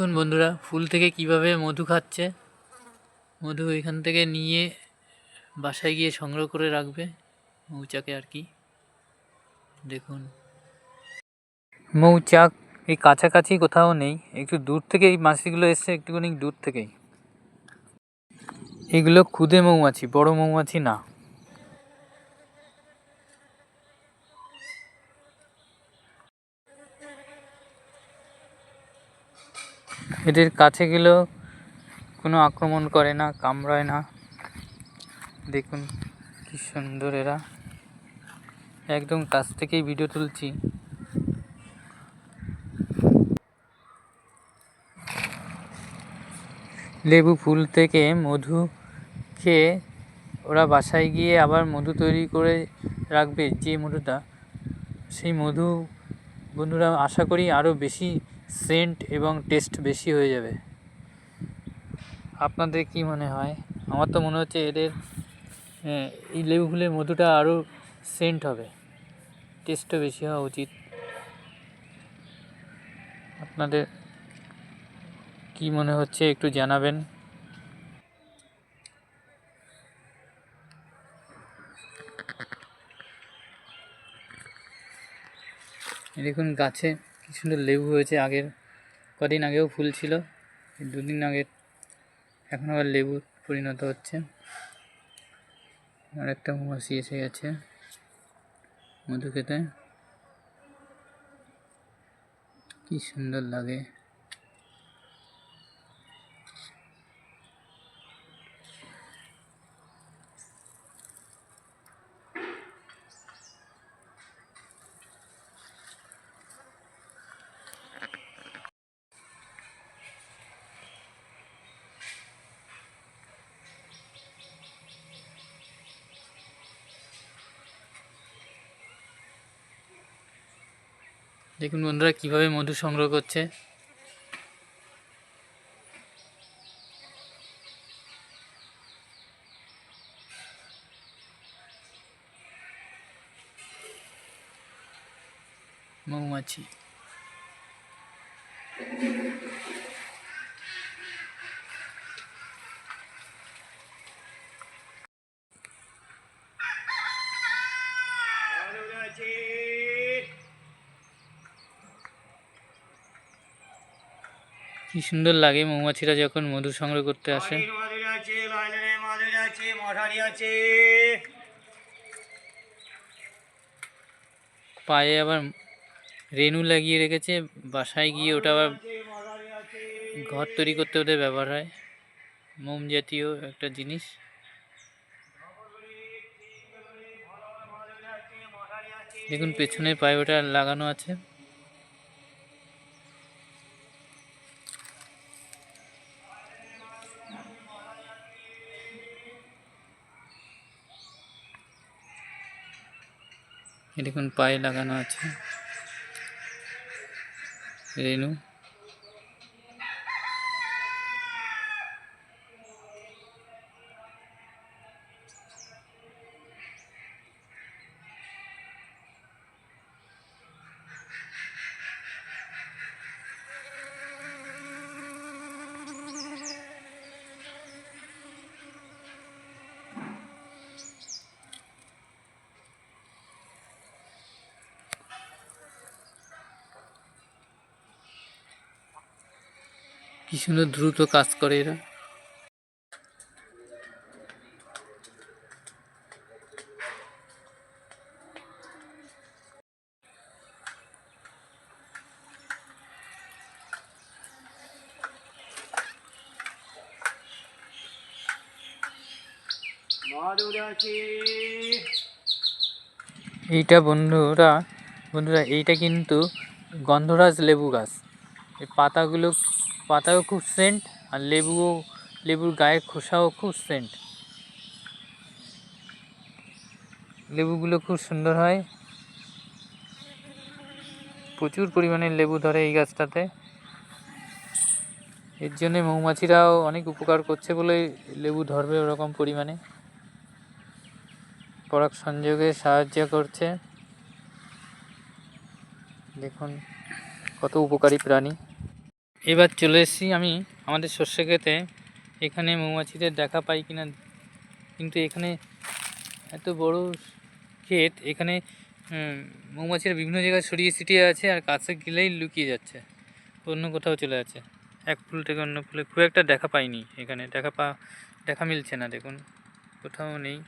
দেখুন বন্ধুরা, ফুল থেকে কিভাবে মধু খাচ্ছে। মধু এখান থেকে নিয়ে বাসায় গিয়ে সংগ্রহ করে রাখবে, মৌচাকে আর কি। দেখুন, মৌচাক এই কাছাকাছি কোথাও নেই, একটু দূর থেকে এই মাছিগুলো এসছে, একটুখানি দূর থেকেই। এগুলো ক্ষুদে মৌমাছি, বড় মৌমাছি না। এদের কাছে গেলেও কোনো আক্রমণ করে না, কামড়ায় না। দেখুন কি সুন্দর এরা, একদম কাছ থেকেই ভিডিও তুলছি। লেবু ফুল থেকে মধু খেয়ে ওরা বাসায় গিয়ে আবার মধু তৈরি করে রাখবে। যে মধুটা, সেই মধু বন্ধুরা আশা করি আরও বেশি সেন্ট এবং টেস্ট বেশি হয়ে যাবে। আপনাদের কি মনে হয়? আমার তো মনে হচ্ছে এদের এই লেবু ফুলের মধুটা আরও সেন্ট হবে, টেস্টও বেশি হওয়া উচিত। আপনাদের কি মনে হচ্ছে একটু জানাবেন। দেখুন গাছে কি সুন্দর লেবু হয়েছে। কদিন আগেও ফুল ছিল, 2 দিন আগে, এখন আবার লেবু পরিণত হচ্ছে। আর একটা মৌমাছি এসে গেছে মধু খেতে, কি সুন্দর লাগে। দেখুন বন্ধুরা কিভাবে মধু সংগ্রহ করছে। মৌমাছি, কি সুন্দর লাগে মৌমাছিরা যখন মধু সংগ্রহ করতে আসে। পায়ে আবার রেনু লাগিয়ে রেখেছে, বাসায় গিয়ে ওটা আবার ঘর তৈরি করতে ওদের ব্যবহার হয়, মোম জাতীয় একটা জিনিস। দেখুন পেছনের পায়ে ওটা লাগানো আছে। দেখুন পায়ে লাগানো আছে রেনু। কি সুন্দর দ্রুত কাজ করে এরা। এইটা বন্ধুরা এইটা কিন্তু গন্ধরাজ লেবু গাছ। এই পাতাও খুব সেন্ট, আর লেবুর গায়ের খোসাও খুব সেন্ট। লেবুগুলো খুব সুন্দর হয়, প্রচুর পরিমাণে লেবু ধরে এই গাছটাতে। এর জন্য মৌমাছিরাও অনেক উপকার করছে বলে লেবু ধরবে ওরকম পরিমাণে, পরাগ সংযোগে সাহায্য করছে। দেখুন কত উপকারী প্রাণী। এবার চলে এসেছি আমি আমাদের সর্ষে ক্ষেতে। এখানে মৌমাছিদের দেখা পাই কিনা, কিন্তু এখানে এত বড় ক্ষেত, এখানে মৌমাছিরা বিভিন্ন জায়গায় ছড়িয়ে ছিটিয়ে আছে, আর কাছে গেলেই লুকিয়ে যাচ্ছে, অন্য কোথাও চলে যাচ্ছে। এক ফুল থেকে অন্য ফুলে খুব একটা দেখা পাইনি, এখানে দেখা মিলছে না, দেখুন কোথাও নেই।